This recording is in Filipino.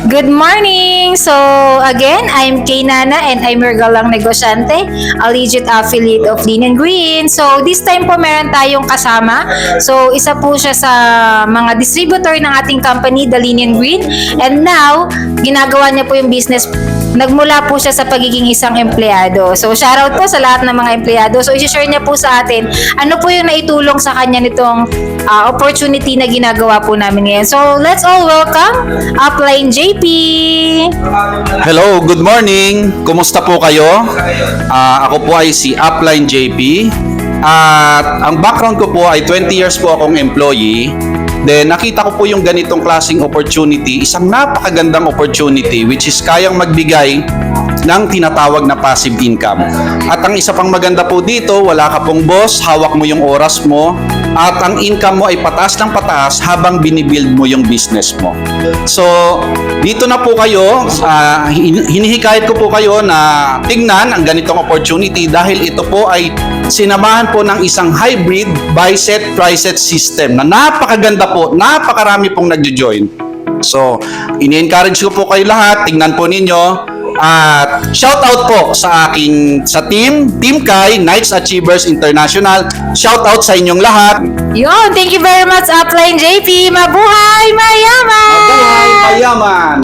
Good morning! So, again, I'm Kay Nana and I'm your galang negosyante, a legit affiliate of Lean and Green. So, this time po meron tayong kasama. So, isa po siya sa mga distributor ng ating company, the Lean and Green. And now, ginagawa niya po yung business. Nagmula po siya sa pagiging isang empleyado. So, shoutout po sa lahat ng mga empleyado. So, isi-share niya po sa atin ano po yung naitulong sa kanya nitong opportunity na ginagawa po namin ngayon. So, let's all welcome Upline JP! Hello, good morning. Kumusta po kayo? Ako po ay si Upline JP. At ang background ko po ay 20 years po akong employee. Then nakita ko po yung ganitong klaseng opportunity, isang napakagandang opportunity which is kayang magbigay ng tinatawag na passive income. At ang isa pang maganda po dito, wala ka pong boss, hawak mo yung oras mo, at ang income mo ay pataas ng pataas habang binibuild mo yung business mo. So, dito na po kayo, hinihikayat ko po kayo na tignan ang ganitong opportunity dahil ito po ay sinamahan po ng isang hybrid buy-set, try-set system na napakaganda po, napakarami pong nagjo-join. So, ini-encourage ko po kayo lahat, tignan po ninyo. At shout out po sa Team Kai, Knights Achievers International. Shout out sa inyong lahat. Yun, thank you very much Upline JP! Mabuhay! Mayaman! Mabuhay, mayaman!